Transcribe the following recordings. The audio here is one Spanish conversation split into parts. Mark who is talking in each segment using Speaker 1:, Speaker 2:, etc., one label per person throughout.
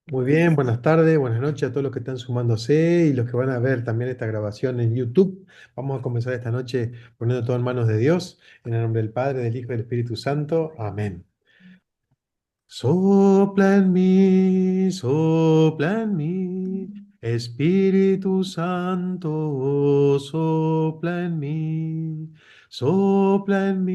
Speaker 1: Muy bien, buenas tardes, buenas noches a todos los que están sumándose y los que van a ver también esta grabación en YouTube. Vamos a comenzar esta noche poniendo todo en manos de Dios, en el nombre del Padre, del Hijo y del Espíritu Santo. Amén. Sopla en mí, Espíritu Santo, sopla en mí, sopla en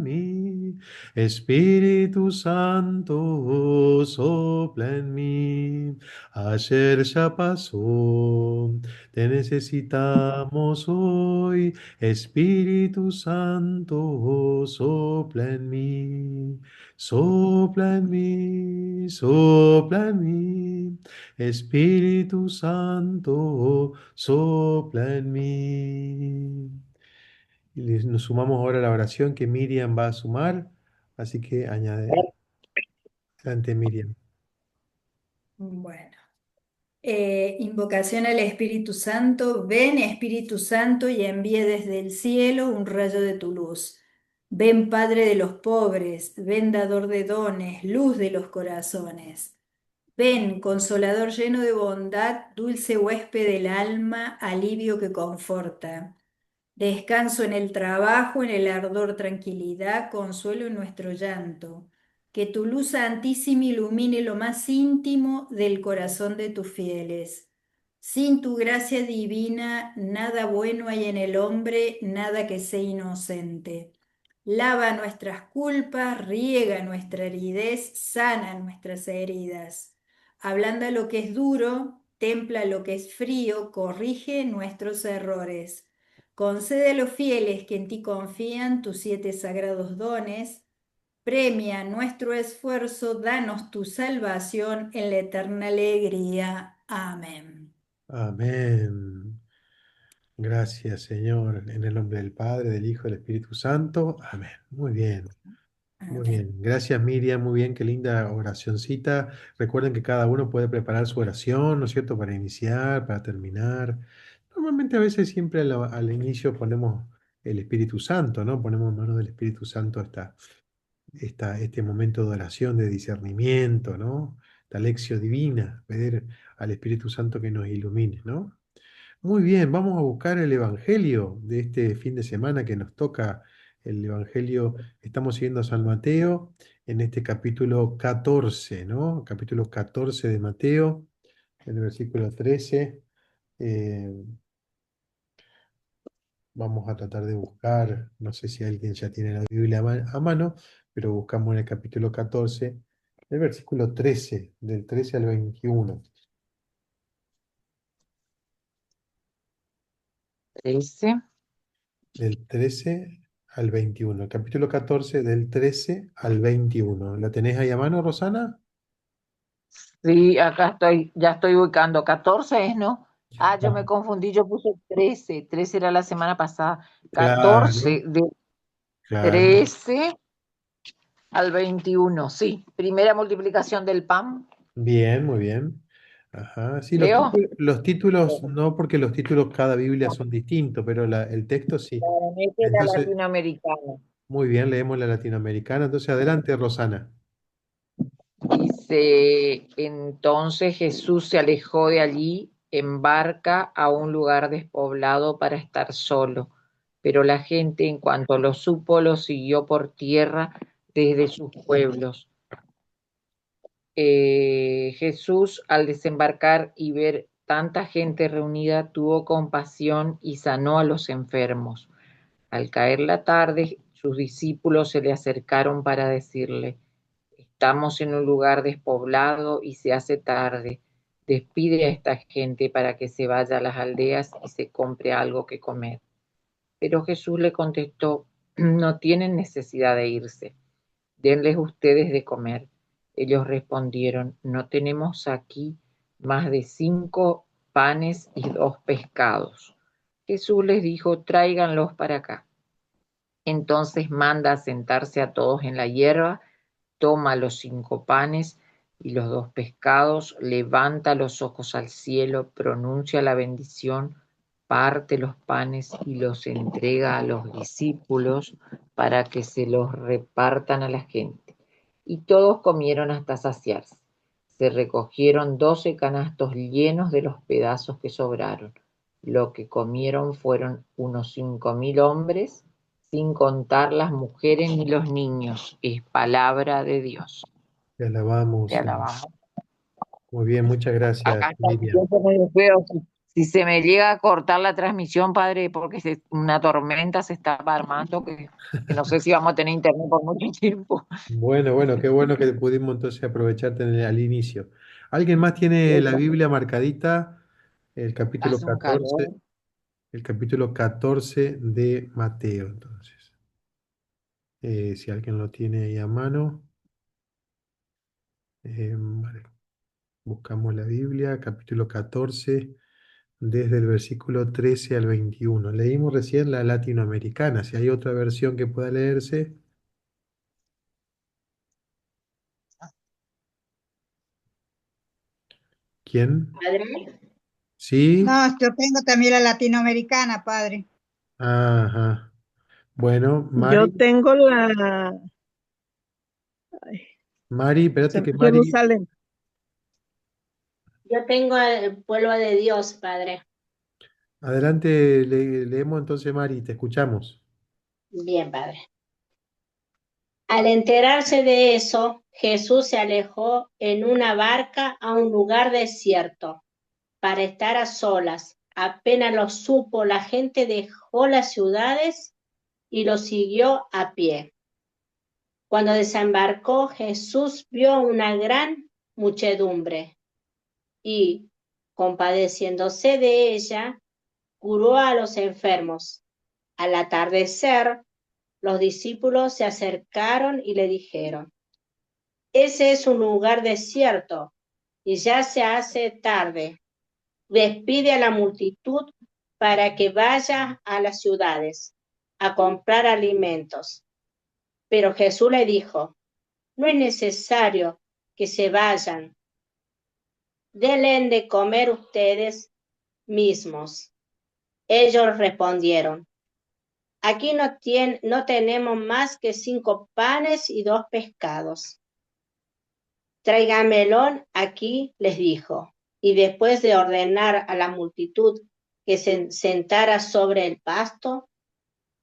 Speaker 1: mí, Espíritu Santo, sopla en mí. Ayer ya pasó, te necesitamos hoy, Espíritu Santo, sopla en mí. Sopla en mí, Espíritu Santo, sopla en mí. Nos sumamos ahora a la oración que Miriam va a sumar, así que añade, adelante Miriam.
Speaker 2: Bueno, invocación al Espíritu Santo. Ven, Espíritu Santo, y envíe desde el cielo un rayo de tu luz. Ven, Padre de los pobres, ven, dador de dones, luz de los corazones. Ven, consolador lleno de bondad, dulce huésped del alma, alivio que conforta. Descanso en el trabajo, en el ardor, tranquilidad, consuelo en nuestro llanto. Que tu luz santísima ilumine lo más íntimo del corazón de tus fieles. Sin tu gracia divina, nada bueno hay en el hombre, nada que sea inocente. Lava nuestras culpas, riega nuestra aridez, sana nuestras heridas. Ablanda lo que es duro, templa lo que es frío, corrige nuestros errores. Concede a los fieles que en ti confían tus 7 sagrados dones. Premia nuestro esfuerzo, danos tu salvación en la eterna alegría. Amén.
Speaker 1: Amén. Gracias, Señor, en el nombre del Padre, del Hijo y del Espíritu Santo. Amén. Muy bien. Muy
Speaker 2: Amén.
Speaker 1: bien, gracias Miriam, muy bien, qué linda oracioncita. Recuerden que cada uno puede preparar su oración, ¿no es cierto?, para iniciar, para terminar. Normalmente a veces siempre al inicio ponemos el Espíritu Santo, ¿no? Ponemos en manos del Espíritu Santo este momento de oración, de discernimiento, ¿no? Esta lección divina, pedir al Espíritu Santo que nos ilumine, ¿no? Muy bien, vamos a buscar el Evangelio de este fin de semana que nos toca. El Evangelio, estamos siguiendo a San Mateo en este capítulo 14, ¿no? Capítulo 14 de Mateo, en el versículo 13. Eh, Vamos a tratar de buscar, no sé si alguien ya tiene la Biblia a mano, pero buscamos en el capítulo 14, el versículo 13, del 13 al 21.
Speaker 3: 13.
Speaker 1: Del 13 al 21. El capítulo 14 del 13 al 21. ¿La tenés ahí a mano, Rosana?
Speaker 3: Sí, acá estoy, ya estoy ubicando. 14 es, ¿no? Ah, yo me
Speaker 1: Ah,
Speaker 3: confundí, yo puse 13. 13 era la semana pasada.
Speaker 1: claro,
Speaker 3: 14 de
Speaker 1: claro.
Speaker 3: 13 al 21. Sí. Primera multiplicación del pan.
Speaker 1: Bien, muy bien. Ajá. Sí,
Speaker 3: ¿Leo?
Speaker 1: los títulos, no porque los títulos cada Biblia son distintos, pero el texto sí.
Speaker 3: Claramente la
Speaker 1: Entonces,
Speaker 3: latinoamericana.
Speaker 1: muy bien, leemos la latinoamericana. Entonces, adelante, Rosana.
Speaker 3: Dice, entonces Jesús se alejó de allí en barca a un lugar despoblado para estar solo, pero la gente en cuanto lo supo lo siguió por tierra desde sus pueblos. Jesús, al desembarcar y ver tanta gente reunida, tuvo compasión y sanó a los enfermos. Al caer la tarde, sus discípulos se le acercaron para decirle: estamos en un lugar despoblado y se hace tarde. Despide a esta gente para que se vaya a las aldeas y se compre algo que comer. Pero Jesús le contestó: no tienen necesidad de irse, denles ustedes de comer. Ellos respondieron: no tenemos aquí más de 5 panes y 2 pescados. Jesús les dijo: tráiganlos para acá. Entonces manda a sentarse a todos en la hierba, toma los 5 panes y los 2 pescados, levanta los ojos al cielo, pronuncia la bendición, parte los panes y los entrega a los discípulos para que se los repartan a la gente. y todos comieron hasta saciarse. Se recogieron 12 canastos llenos de los pedazos que sobraron. Lo que comieron fueron unos 5.000 hombres, sin contar las mujeres ni los niños. Es palabra de Dios.
Speaker 1: Te alabamos,
Speaker 3: Te
Speaker 1: Señor.
Speaker 3: alabamos.
Speaker 1: Muy bien, muchas gracias,
Speaker 3: Acá está, yo
Speaker 1: Miriam.
Speaker 3: se me veo, si se me llega a cortar la transmisión, padre, porque una tormenta se está armando, que no sé si vamos a tener internet por mucho tiempo.
Speaker 1: Bueno, bueno, qué bueno que pudimos entonces aprovecharte al inicio. ¿Alguien más tiene la Biblia marcadita? El capítulo
Speaker 3: Hace un
Speaker 1: 14,
Speaker 3: calor.
Speaker 1: el capítulo 14 de Mateo, entonces. Si alguien lo tiene ahí a mano, vale, buscamos la Biblia, capítulo 14, desde el versículo 13 al 21. Leímos recién la latinoamericana. Si hay otra versión que pueda leerse, ¿quién?
Speaker 4: Padre.
Speaker 1: Sí,
Speaker 5: No, yo tengo también la latinoamericana, padre.
Speaker 1: ajá. Bueno,
Speaker 6: Yo
Speaker 1: Mari,
Speaker 6: tengo la ay,
Speaker 1: Mari, espérate que Mari,
Speaker 6: Jerusalén.
Speaker 4: Yo tengo el pueblo de Dios, Padre.
Speaker 1: adelante, leemos entonces, Mari, te escuchamos.
Speaker 4: Bien, Padre. Al enterarse de eso, Jesús se alejó en una barca a un lugar desierto para estar a solas. Apenas lo supo, la gente dejó las ciudades y lo siguió a pie. Cuando desembarcó, Jesús vio una gran muchedumbre y, compadeciéndose de ella, curó a los enfermos. Al atardecer, los discípulos se acercaron y le dijeron: ese es un lugar desierto y ya se hace tarde. Despide a la multitud para que vaya a las ciudades a comprar alimentos. Pero Jesús le dijo: no es necesario que se vayan. Denle de comer ustedes mismos. Ellos respondieron: aquí no tenemos más que 5 panes y 2 pescados. Tráigamelo aquí, les dijo. Y después de ordenar a la multitud que se sentara sobre el pasto,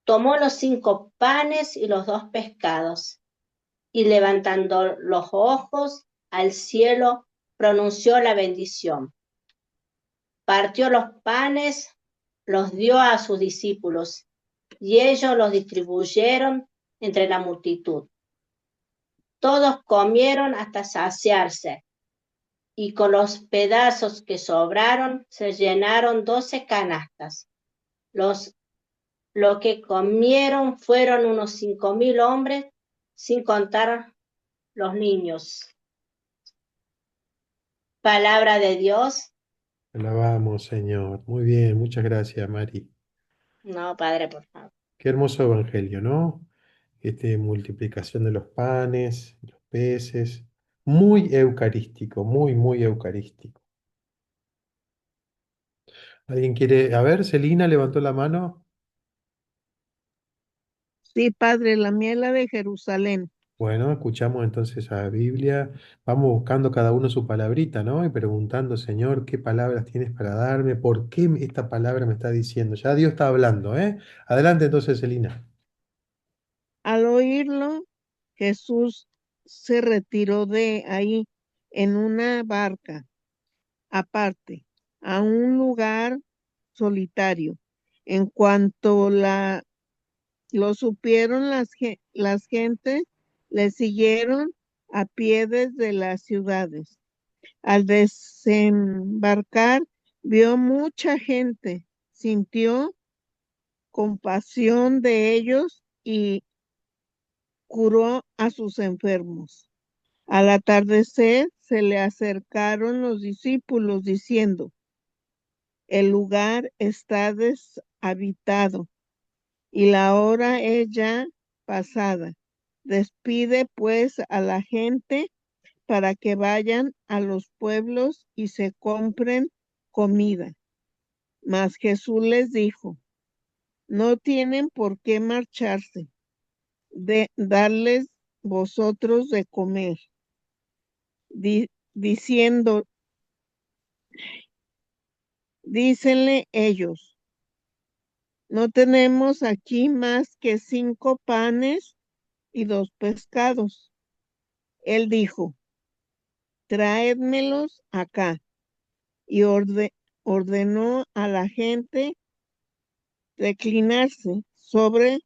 Speaker 4: tomó los 5 panes y los 2 pescados, y levantando los ojos al cielo, pronunció la bendición. Partió los panes, los dio a sus discípulos, y ellos los distribuyeron entre la multitud. Todos comieron hasta saciarse, y con los pedazos que sobraron se llenaron 12 canastas. Lo que comieron fueron unos 5.000 hombres, sin contar los niños. Palabra de Dios.
Speaker 1: Alabamos, Señor. Muy bien, muchas gracias, Mari.
Speaker 4: No, Padre, por favor.
Speaker 1: Qué hermoso evangelio, ¿no? Multiplicación de los panes, los peces. Muy eucarístico, muy, muy eucarístico. ¿Alguien quiere? A ver, Celina levantó la mano.
Speaker 6: Sí, padre, la miela de Jerusalén.
Speaker 1: Bueno, escuchamos entonces a la Biblia. Vamos buscando cada uno su palabrita, ¿no? Y preguntando, Señor, ¿qué palabras tienes para darme? ¿Por qué esta palabra me está diciendo? Ya Dios está hablando, ¿eh? Adelante entonces, Celina.
Speaker 6: Al oírlo, Jesús se retiró de ahí en una barca aparte, a un lugar solitario. En cuanto lo supieron las gentes, le siguieron a pie desde las ciudades. Al desembarcar, vio mucha gente, sintió compasión de ellos y curó a sus enfermos. Al atardecer se le acercaron los discípulos diciendo: el lugar está deshabitado y la hora es ya pasada. Despide pues a la gente para que vayan a los pueblos y se compren comida. Mas Jesús les dijo: no tienen por qué marcharse. Darles vosotros de comer, diciendo, dícenle ellos, no tenemos aquí más que 5 panes y 2 pescados. Él dijo, traédmelos acá. Y ordenó a la gente reclinarse sobre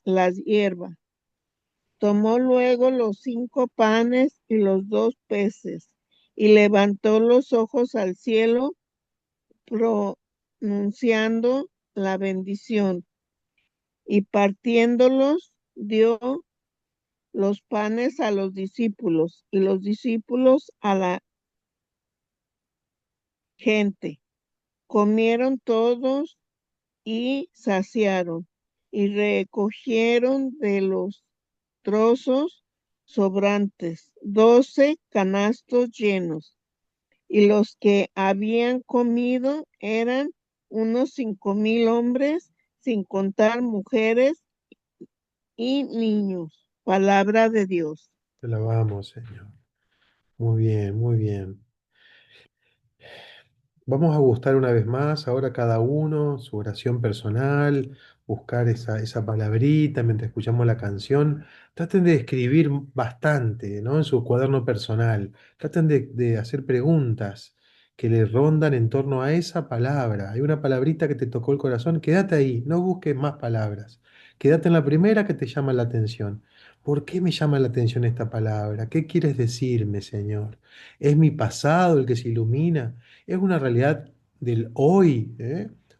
Speaker 6: las hierbas. Tomó luego los 5 panes y los 2 peces, y levantó los ojos al cielo, pronunciando la bendición, y partiéndolos, dio los panes a los discípulos, y los discípulos a la gente. Comieron todos y saciaron, y recogieron de los trozos sobrantes 12 canastos llenos, y los que habían comido eran unos 5,000 hombres, sin contar mujeres y niños. Palabra de Dios.
Speaker 1: Te alabamos, Señor. Muy bien, muy bien. Vamos a gustar una vez más, ahora cada uno, su oración personal, buscar esa palabrita mientras escuchamos la canción. Traten de escribir bastante, ¿no? En su cuaderno personal. Traten de hacer preguntas que le rondan en torno a esa palabra. Hay una palabrita que te tocó el corazón, quédate ahí, no busques más palabras. Quédate en la primera que te llama la atención. ¿Por qué me llama la atención esta palabra? ¿Qué quieres decirme, Señor? ¿Es mi pasado el que se ilumina? ¿Es una realidad del hoy?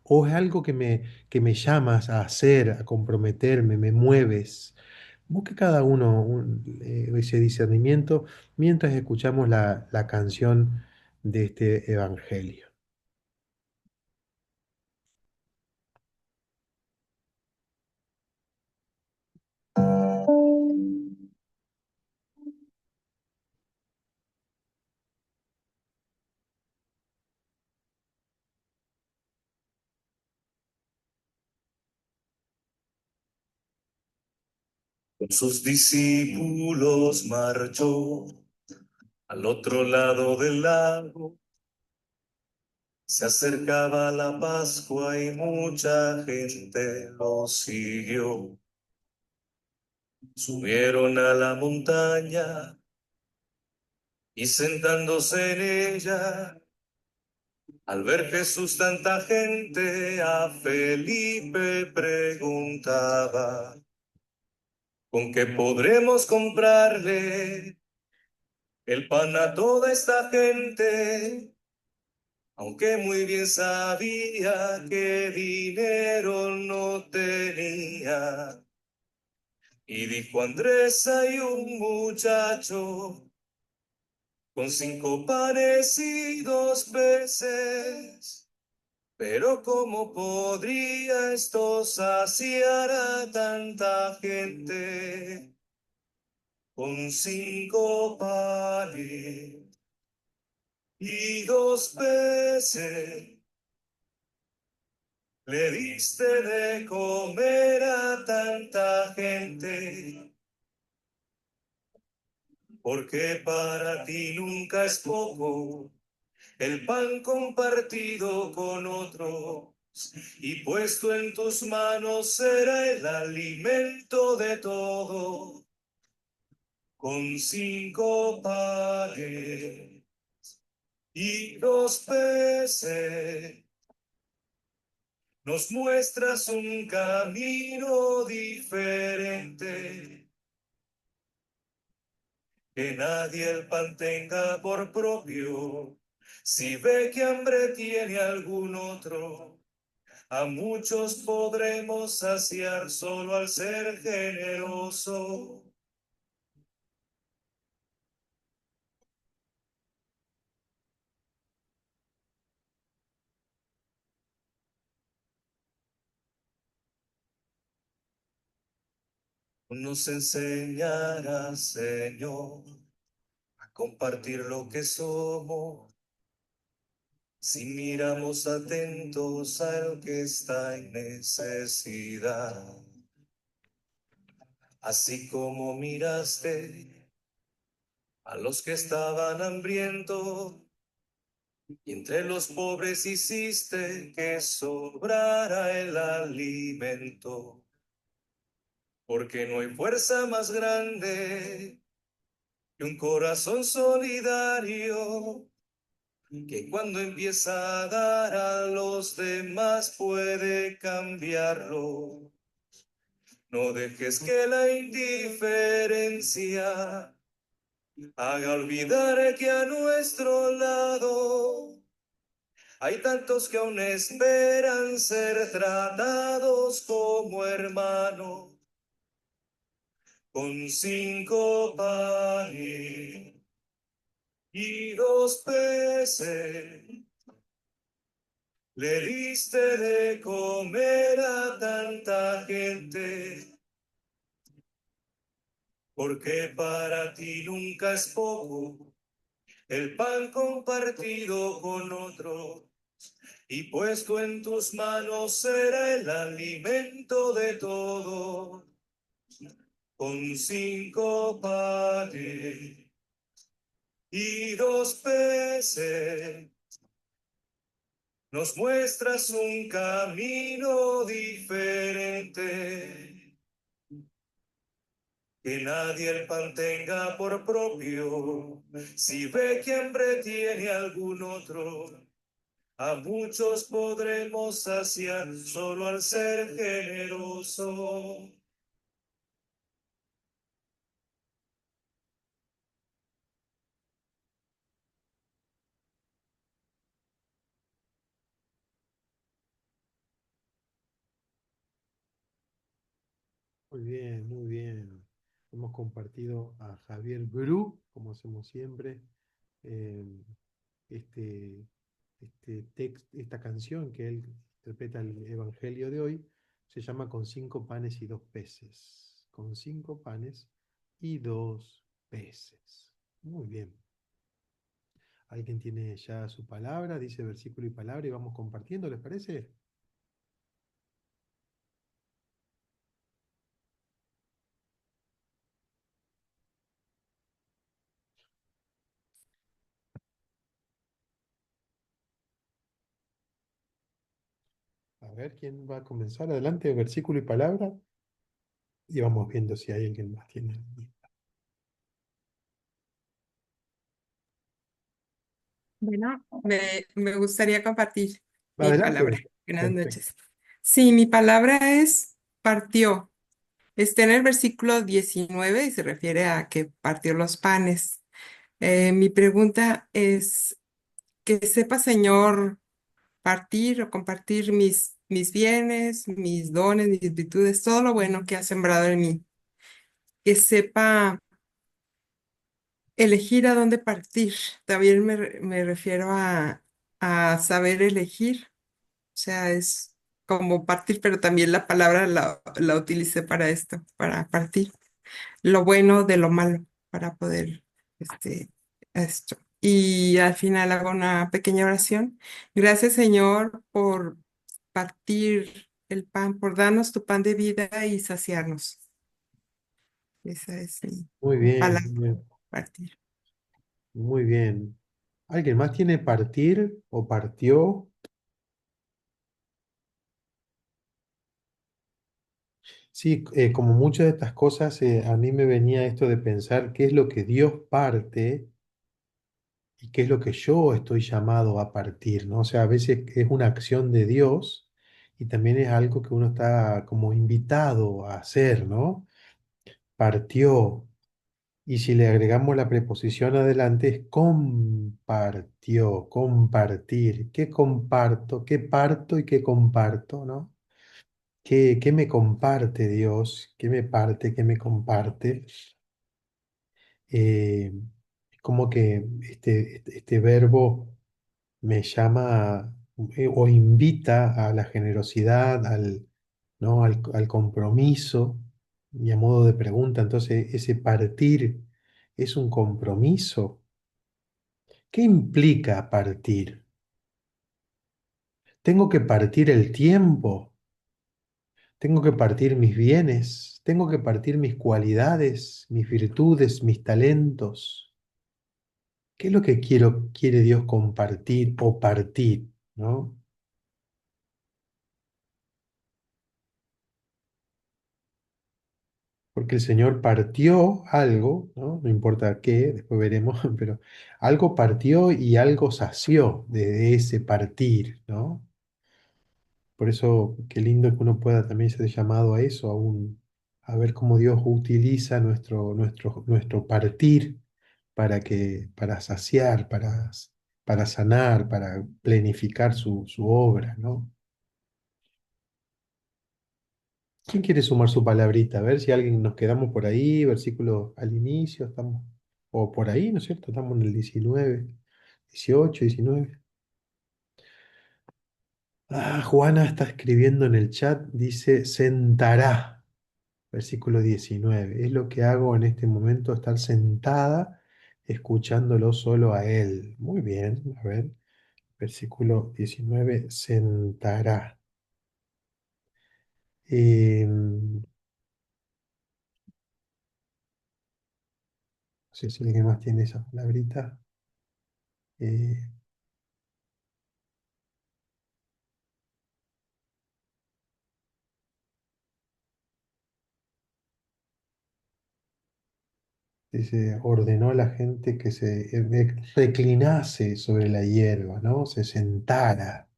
Speaker 1: ¿O es algo que me llamas a hacer, a comprometerme, me mueves? Busque cada uno ese discernimiento mientras escuchamos la canción de este evangelio.
Speaker 7: Con sus discípulos marchó al otro lado del lago. Se acercaba la Pascua y mucha gente lo siguió. Subieron a la montaña y sentándose en ella, al ver Jesús tanta gente, a Felipe preguntaba, ¿con qué podremos comprarle el pan a toda esta gente? Aunque muy bien sabía que dinero no tenía. Y dijo Andrés, hay un muchacho con 5 panes y 2 peces. Pero ¿cómo podría esto saciar a tanta gente? Con 5 panes y 2 peces. Le diste de comer a tanta gente, porque para ti nunca es poco el pan compartido con otros, y puesto en tus manos será el alimento de todo. Con 5 panes y 2 peces nos muestras un camino diferente, que nadie el pan tenga por propio, si ve que hambre tiene algún otro, a muchos podremos saciar solo al ser generoso. Nos enseñará, Señor, a compartir lo que somos, si miramos atentos al que está en necesidad. así como miraste a los que estaban hambrientos y entre los pobres hiciste que sobrara el alimento. Porque no hay fuerza más grande que un corazón solidario que cuando empieza a dar a los demás puede cambiarlo. No dejes que la indiferencia haga olvidar que a nuestro lado hay tantos que aún esperan ser tratados como hermanos. Con 5 panes y 2 peces le diste de comer a tanta gente, porque para ti nunca es poco el pan compartido con otro, y puesto en tus manos será el alimento de todo. Con 5 panes y 2 peces nos muestras un camino diferente. Que nadie el pan tenga por propio, si ve que hambre tiene algún otro. A muchos podremos saciar solo al ser generoso.
Speaker 1: Muy bien, muy bien. Hemos compartido a Javier Bru, como hacemos siempre, eh, este, esta canción que él interpreta el Evangelio de hoy, se llama Con 5 panes y 2 peces. Con 5 panes y 2 peces. Muy bien. ¿Alguien tiene ya su palabra? Dice versículo y palabra y vamos compartiendo, ¿les parece? A ver, ¿quién va a comenzar? Adelante, versículo y palabra. Y vamos viendo si hay alguien más tiene.
Speaker 8: Bueno, me gustaría compartir mi palabra.
Speaker 1: Adelante.
Speaker 8: Buenas
Speaker 1: Perfecto.
Speaker 8: noches. Sí, mi palabra es partió. Está en el versículo 19 y se refiere a que partió los panes. Mi pregunta es que sepa, Señor, partir o compartir mis bienes, mis dones, mis virtudes, todo lo bueno que ha sembrado en mí. Que sepa elegir a dónde partir. También me refiero a saber elegir. O sea, es como partir, pero también la palabra la utilicé para esto, para partir lo bueno de lo malo, para poder, esto. Y al final hago una pequeña oración. Gracias, Señor, por partir el pan, por darnos tu pan de vida y saciarnos. Esa es mi
Speaker 1: Muy bien,
Speaker 8: palabra,
Speaker 1: muy bien.
Speaker 8: partir.
Speaker 1: Muy bien. ¿Alguien más tiene partir o partió? Sí, como muchas de estas cosas, a mí me venía esto de pensar qué es lo que Dios parte y qué es lo que yo estoy llamado a partir, ¿no? O sea, a veces es una acción de Dios y también es algo que uno está como invitado a hacer, ¿no? Partió. Y si le agregamos la preposición adelante, es compartió, compartir. ¿Qué comparto? ¿Qué parto y qué comparto, ¿no? ¿Qué me comparte Dios? ¿Qué me parte? ¿Qué me comparte? Eh, como que este verbo me llama o invita a la generosidad, ¿no? Al compromiso, y a modo de pregunta, entonces ese partir es un compromiso. ¿Qué implica partir? ¿Tengo que partir el tiempo? Tengo que partir mis bienes, tengo que partir mis cualidades, mis virtudes, mis talentos. ¿Qué es lo que quiere Dios compartir o partir, ¿no? Porque el Señor partió algo, ¿no? No importa qué, después veremos, pero algo partió y algo sació de ese partir, ¿no? Por eso, qué lindo que uno pueda también ser llamado a eso, a ver cómo Dios utiliza nuestro partir para saciar, para sanar, para plenificar su obra, ¿no? ¿Quién quiere sumar su palabrita? A ver si alguien nos quedamos por ahí, versículo al inicio, estamos, o por ahí, ¿no es cierto? Estamos en el 19, 18, 19. Ah, Juana está escribiendo en el chat, dice, sentará, versículo 19. Es lo que hago en este momento, estar sentada, escuchándolo solo a él. Muy bien, a ver, versículo 19, sentará. No sé si alguien más tiene esa palabrita. Eh, Dice, ordenó a la gente que se reclinase sobre la hierba, ¿no? Se sentara,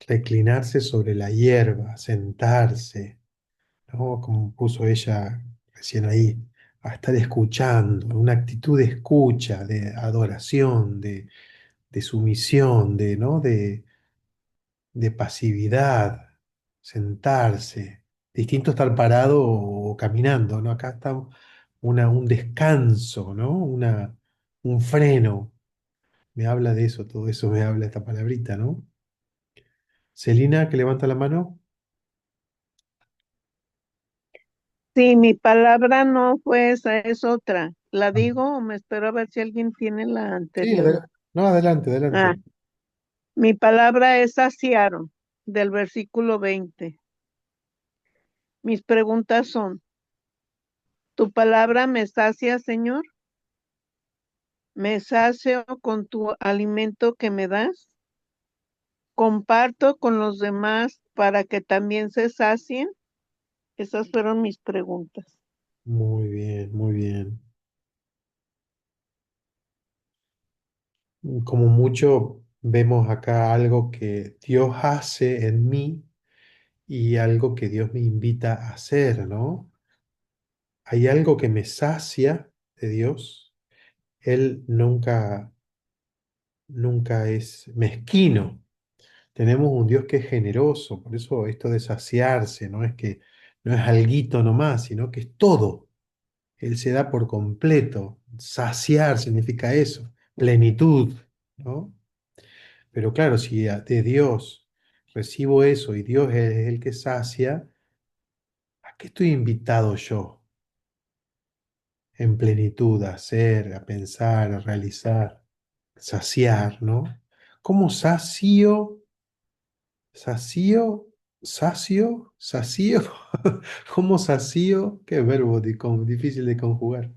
Speaker 1: reclinarse sobre la hierba, sentarse, ¿no? Como puso ella recién ahí, a estar escuchando, una actitud de escucha, de adoración, de sumisión, ¿no? De pasividad, sentarse. Distinto estar parado o caminando, ¿no? Acá está un descanso, ¿no? Un freno. Me habla de eso, todo eso me habla esta palabrita, ¿no? Celina, que levanta la mano.
Speaker 6: Sí, mi palabra no fue esa, es otra. ¿La digo o me espero a ver si alguien tiene la
Speaker 1: Sí,
Speaker 6: anterior?
Speaker 1: no, adelante,
Speaker 6: Ah,
Speaker 1: adelante.
Speaker 6: mi palabra es saciaron, del versículo 20. Mis preguntas son, ¿tu palabra me sacia, Señor? ¿Me sacio con tu alimento que me das? ¿Comparto con los demás para que también se sacien? Esas fueron mis preguntas.
Speaker 1: Muy bien, muy bien. Como mucho vemos acá algo que Dios hace en mí y algo que Dios me invita a hacer, ¿no? Hay algo que me sacia de Dios. Él nunca es mezquino. Tenemos un Dios que es generoso, por eso esto de saciarse, no es alguito nomás, sino que es todo. Él se da por completo. Saciar significa eso, plenitud, ¿no? Pero claro, si de Dios recibo eso y Dios es el que sacia, ¿a qué estoy invitado yo en plenitud a hacer, a pensar, a realizar, saciar, ¿no? ¿Cómo sacio, sacio, sacio? ¿Cómo sacio? Qué verbo difícil de conjugar.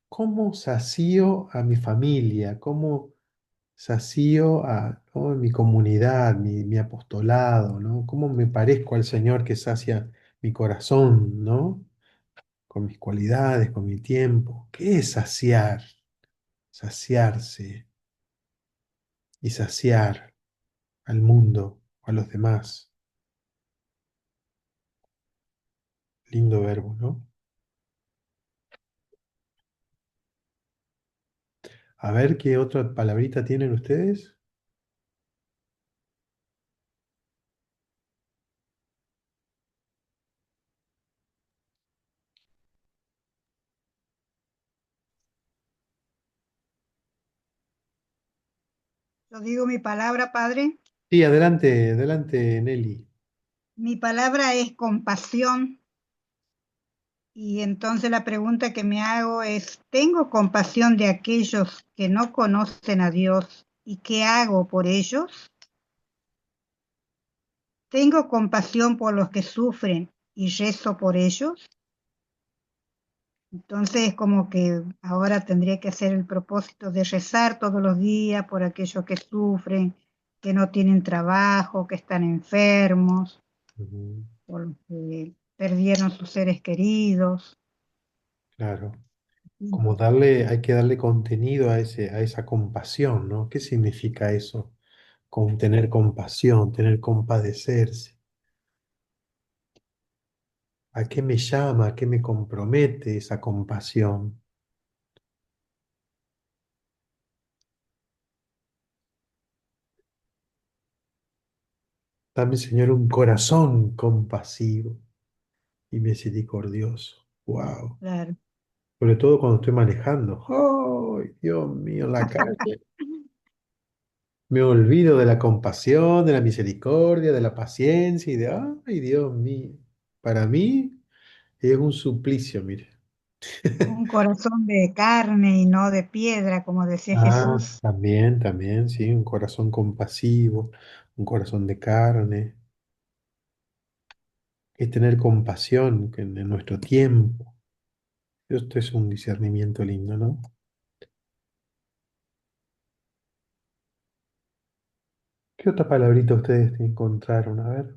Speaker 1: ¿Cómo sacio a mi familia? ¿Cómo sacio a, ¿no? mi comunidad, mi apostolado, ¿no? ¿Cómo me parezco al Señor que sacia mi corazón, ¿no? Con mis cualidades, con mi tiempo. ¿Qué es saciar? Saciarse y saciar al mundo, a los demás. Lindo verbo, ¿no? A ver qué otra palabrita tienen ustedes.
Speaker 5: Yo digo mi palabra, Padre.
Speaker 1: Sí, adelante, adelante, Nelly.
Speaker 5: Mi palabra es compasión. Y entonces la pregunta que me hago es, ¿tengo compasión de aquellos que no conocen a Dios y qué hago por ellos? tengo compasión por los que sufren y rezo por ellos. Entonces, como que ahora tendría que hacer el propósito de rezar todos los días por aquellos que sufren, que no tienen trabajo, que están enfermos,
Speaker 1: Ujú.
Speaker 5: por los que perdieron sus seres queridos.
Speaker 1: Claro.
Speaker 5: Sí,
Speaker 1: Como darle, hay que darle contenido a a esa compasión, ¿no? ¿Qué significa eso? Con tener compasión, tener compadecerse. ¿A qué me llama? ¿A qué me compromete esa compasión? Dame, Señor, un corazón compasivo y misericordioso. Wow.
Speaker 5: claro.
Speaker 1: Sobre todo cuando estoy manejando. ¡Ay, Dios mío, en la calle! Me olvido de la compasión, de la misericordia, de la paciencia y de, ¡ay, Dios mío! Para mí es un suplicio, mire.
Speaker 5: Un corazón de carne y no de piedra, como decía
Speaker 1: Ah,
Speaker 5: Jesús.
Speaker 1: también, también, sí, un corazón compasivo, un corazón de carne. Es tener compasión en nuestro tiempo. Esto es un discernimiento lindo, ¿no? ¿Qué otra palabrita ustedes encontraron? A ver.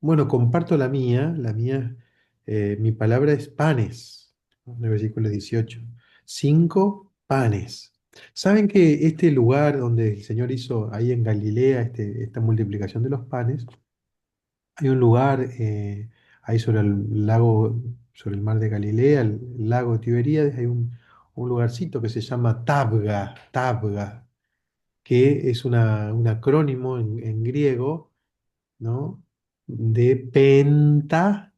Speaker 1: Bueno, comparto la mía. Mi palabra es panes, ¿no? En el versículo 18. 5 panes. ¿Saben que este lugar donde el Señor hizo ahí en Galilea esta multiplicación de los panes, hay un lugar ahí sobre el lago, sobre el mar de Galilea, el lago de Tiberíades, hay un lugarcito que se llama Tabga, Tabga, que es un acrónimo en griego, ¿no? De penta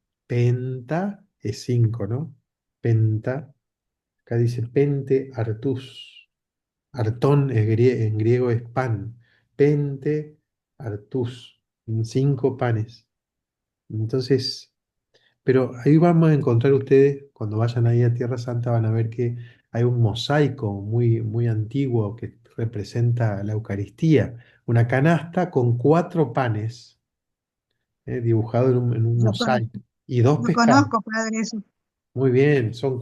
Speaker 1: es 5, ¿no? Penta, acá dice pente artus. Artón en griego es pan. Pente artus. 5 panes. Entonces, pero ahí vamos a encontrar ustedes, cuando vayan ahí a Tierra Santa, van a ver que hay un mosaico muy, muy antiguo que representa la Eucaristía. Una canasta con 4 panes, dibujado en un
Speaker 5: Yo, con-
Speaker 1: mosaico. Y 2 pescados.
Speaker 5: conozco, Padre, eso.
Speaker 1: Muy bien, son
Speaker 5: Sí,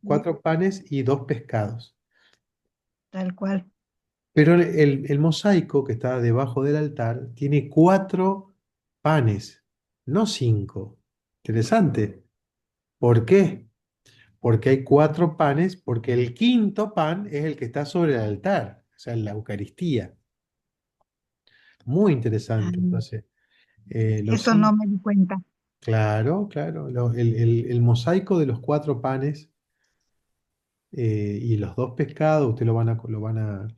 Speaker 1: cuatro panes y 2 pescados.
Speaker 5: tal cual.
Speaker 1: Pero el mosaico que está debajo del altar tiene 4 panes, no 5. Interesante. ¿Por qué? Porque hay 4 panes, porque el quinto pan es el que está sobre el altar, o sea, en la Eucaristía. Muy
Speaker 5: Ah,
Speaker 1: interesante. Entonces, los
Speaker 5: eso no
Speaker 1: cinco,
Speaker 5: me di cuenta.
Speaker 1: claro, claro, el mosaico de los 4 panes y los 2 pescados, usted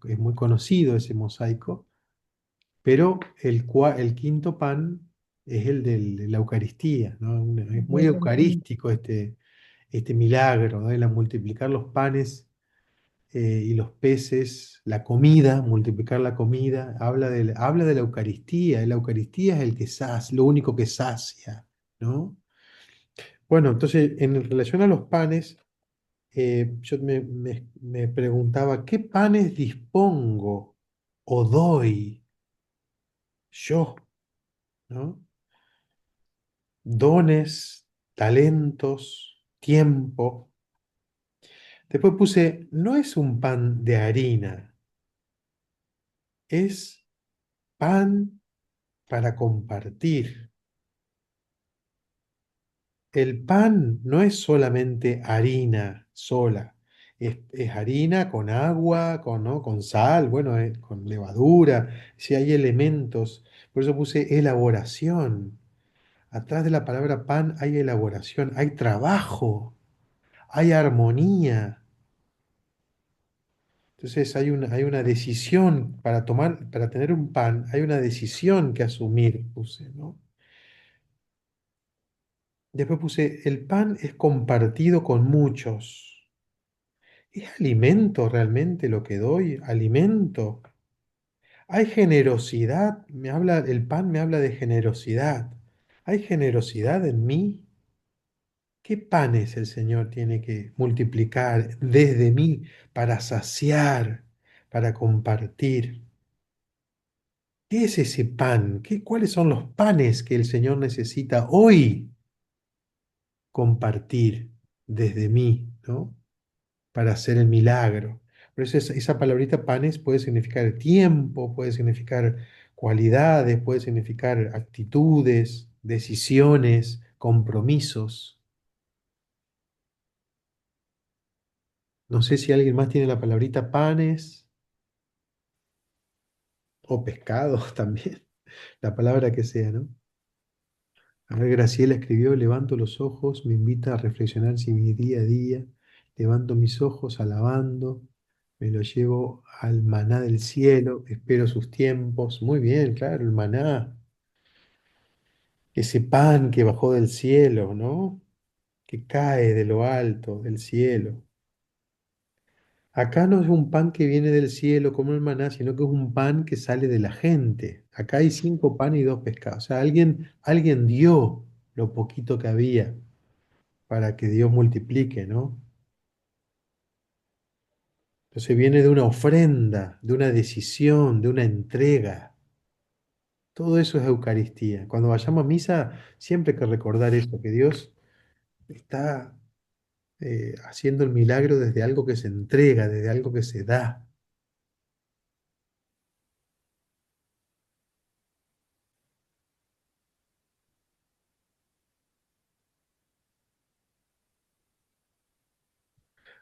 Speaker 1: es muy conocido ese mosaico, pero el quinto pan es el de la Eucaristía, ¿no? Es muy
Speaker 5: Desde el-
Speaker 1: eucarístico este milagro, ¿no? El multiplicar los panes y los peces, la comida, multiplicar la comida, habla de la Eucaristía. La Eucaristía es el que sacia, lo único que sacia, ¿no? Bueno, entonces, en relación a los panes, yo me preguntaba, ¿qué panes dispongo o doy yo, ¿no? Dones, talentos, tiempo. Después puse, no es un pan de harina, es pan para compartir. El pan no es solamente harina sola, es harina con agua, ¿no? Con sal, bueno, con levadura, si hay elementos. Por eso puse elaboración. Atrás de la palabra pan hay elaboración, hay trabajo, hay armonía. Entonces hay una decisión para tomar, para tener un pan, hay una decisión que asumir, puse, ¿no? Después puse, el pan es compartido con muchos. ¿Es alimento realmente lo que doy? ¿Alimento? Hay generosidad, el pan me habla de generosidad. ¿Hay generosidad en mí? ¿Qué panes el Señor tiene que multiplicar desde mí para saciar, para compartir? ¿Qué es ese pan? ¿Cuáles son los panes que el Señor necesita hoy compartir desde mí, ¿no? Para hacer el milagro? Por eso esa palabrita panes puede significar tiempo, puede significar cualidades, puede significar actitudes, decisiones, compromisos. No sé si alguien más tiene la palabrita panes o pescados también, la palabra que sea, ¿no? A ver, Graciela escribió, levanto los ojos, me invita a reflexionar si mi día a día, levanto mis ojos alabando, me lo llevo al maná del cielo, espero sus tiempos. Muy bien, claro, el maná, ese pan que bajó del cielo, ¿no? Que cae de lo alto, del cielo. Acá no es un pan que viene del cielo como el maná, sino que es un pan que sale de la gente. Acá hay 5 panes y 2 pescados. O sea, alguien dio lo poquito que había para que Dios multiplique, ¿no? Entonces viene de una ofrenda, de una decisión, de una entrega. Todo eso es Eucaristía. Cuando vayamos a misa, siempre hay que recordar esto, que Dios está haciendo el milagro desde algo que se entrega, desde algo que se da.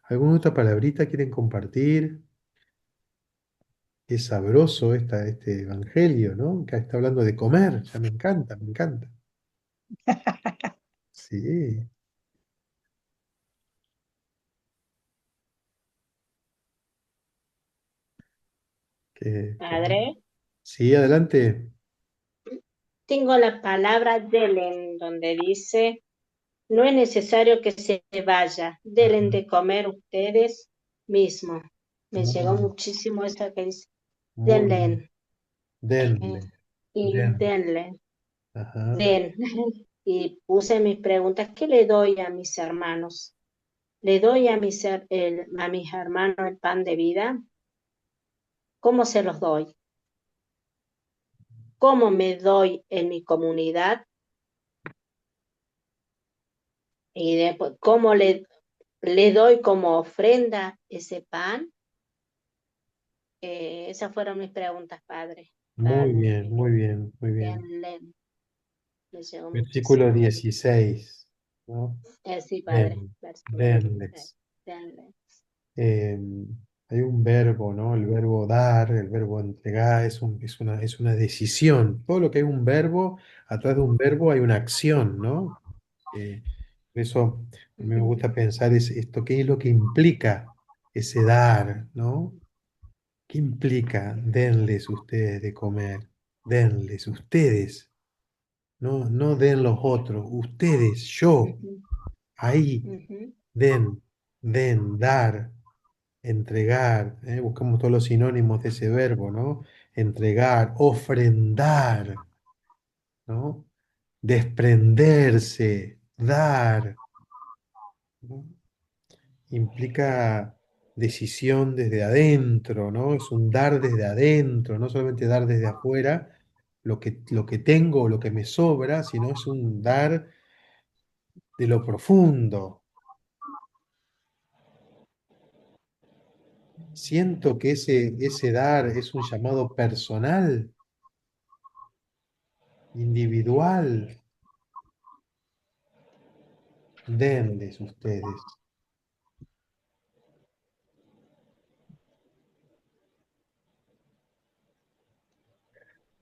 Speaker 1: ¿Alguna otra palabrita quieren compartir? Qué sabroso este evangelio, ¿no? Que está hablando de comer. Ya me encanta, me encanta. Sí, bueno.
Speaker 4: Padre,
Speaker 1: Sí, adelante.
Speaker 4: tengo la palabra delen, donde dice, no es necesario que se vaya, delen
Speaker 1: Ajá.
Speaker 4: de comer ustedes mismos. Me
Speaker 1: Muy
Speaker 4: llegó
Speaker 1: bien,
Speaker 4: muchísimo esa que dice,
Speaker 1: muy bien.
Speaker 4: denle,
Speaker 1: Denle,
Speaker 4: y
Speaker 1: den.
Speaker 4: denle,
Speaker 1: Ajá.
Speaker 4: den. Y puse mis preguntas, ¿qué le doy a mis hermanos? ¿Le doy a a mis hermanos el pan de vida? ¿Cómo se los doy? ¿Cómo me doy en mi comunidad? Y después, ¿cómo le doy como ofrenda ese pan? Esas fueron mis preguntas, padre.
Speaker 1: Muy bien, muy bien, muy bien.
Speaker 4: Denle. Me llegó
Speaker 1: Versículo
Speaker 4: muchísimo eso.
Speaker 1: 16, ¿no?
Speaker 4: Sí, padre.
Speaker 1: Den,
Speaker 4: Versículo 16.
Speaker 1: denles.
Speaker 4: Denle.
Speaker 1: Eh, hay un verbo, ¿no? El verbo dar, el verbo entregar, es una decisión. Todo lo que hay un verbo, atrás de un verbo hay una acción, ¿no? Por eso a mí me
Speaker 4: Ujú,
Speaker 1: gusta pensar esto, ¿qué es lo que implica ese dar, ¿no? ¿Qué implica? Denles ustedes de comer, denles ustedes, no, no den los otros, ustedes, yo,
Speaker 4: ujú,
Speaker 1: ahí,
Speaker 4: ujú,
Speaker 1: dar, entregar, buscamos todos los sinónimos de ese verbo, ¿no? Entregar, ofrendar, ¿no? Desprenderse, dar, ¿no? Implica decisión desde adentro, ¿no? Es un dar desde adentro, no solamente dar desde afuera lo que tengo o lo que me sobra, sino es un dar de lo profundo. Siento que ese dar es un llamado personal, individual. Denles ustedes.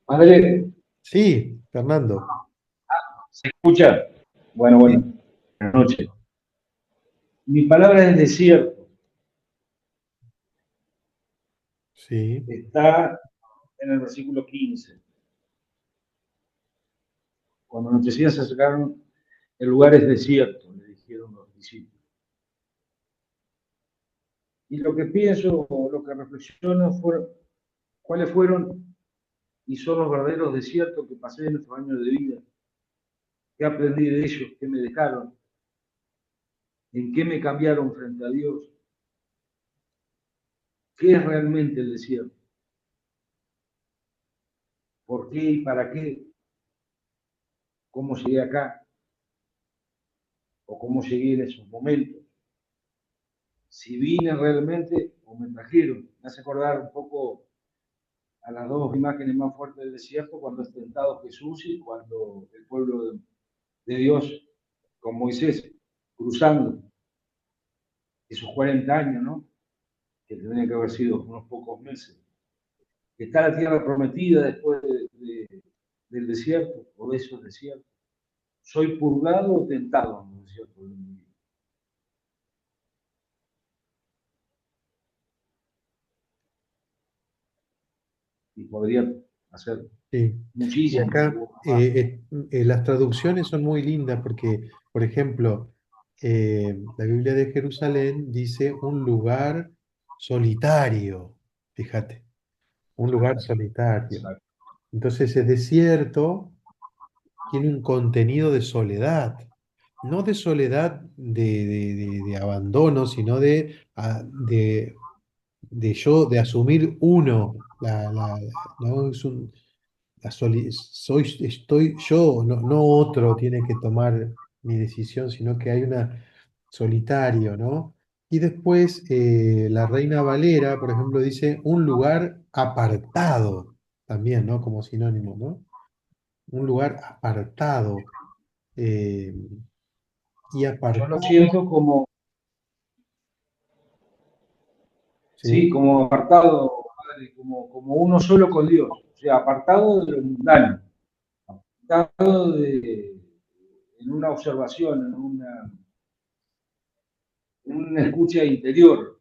Speaker 9: Padre,
Speaker 1: Sí, Fernando.
Speaker 9: ¿se escucha? Bueno,
Speaker 1: Sí,
Speaker 9: buenas noches. Mi palabra es desierto.
Speaker 1: sí.
Speaker 9: Está en el versículo 15. Cuando anochecía se acercaron, el lugar es desierto, le dijeron los discípulos. Y lo que pienso, lo que reflexiono, cuáles fueron y son los verdaderos desiertos que pasé en estos años de vida. ¿Qué aprendí de ellos? ¿Qué me dejaron? ¿En qué me cambiaron frente a Dios? ¿Qué es realmente el desierto? ¿Por qué y para qué? ¿Cómo llegué acá? ¿O cómo llegué en esos momentos? Si vine realmente o me trajeron. Me hace acordar un poco a las dos imágenes más fuertes del desierto, cuando es tentado Jesús y cuando el pueblo de Dios con Moisés cruzando esos 40 años, ¿no? Que tendrían que haber sido unos pocos meses. Está la tierra prometida después del desierto o de esos desiertos. ¿Soy purgado o tentado en el desierto de mi vida? Y podría hacer
Speaker 1: Sí. Y
Speaker 9: muchísimas
Speaker 1: acá
Speaker 9: preguntas más.
Speaker 1: las traducciones son muy lindas porque, por ejemplo, la Biblia de Jerusalén dice un lugar solitario, fíjate, un lugar solitario.
Speaker 9: Exacto.
Speaker 1: Entonces es desierto, tiene un contenido de soledad, no de soledad de abandono, sino de yo, de asumir uno, ¿no? Estoy yo, no, no otro tiene que tomar mi decisión, sino que hay una solitario, ¿no? Y después la Reina Valera, por ejemplo, dice un lugar apartado, también, ¿no? Como sinónimo, ¿no? Un lugar apartado. eh, y
Speaker 9: Yo lo
Speaker 1: apartado,
Speaker 9: siento como, sí,
Speaker 1: ¿sí?
Speaker 9: como apartado, padre, como uno solo con Dios. O sea, apartado de lo mundano, apartado en una observación, en una escucha interior,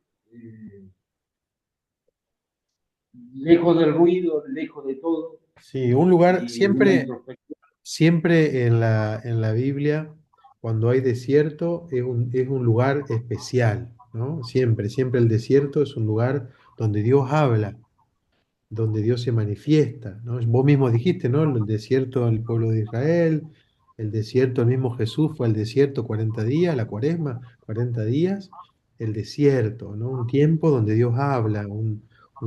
Speaker 9: lejos del ruido, lejos de todo,
Speaker 1: Sí, un lugar
Speaker 9: y en una
Speaker 1: siempre.
Speaker 9: introspección.
Speaker 1: Siempre en la Biblia, cuando hay desierto, es un lugar especial, ¿no? Siempre, siempre el desierto es un lugar donde Dios habla, donde Dios se manifiesta, ¿no? Vos mismo dijiste, ¿no? El desierto del pueblo de Israel, el desierto, el mismo Jesús fue al desierto 40 días, la cuaresma, 40 días, el desierto, ¿no? Un tiempo donde Dios habla, un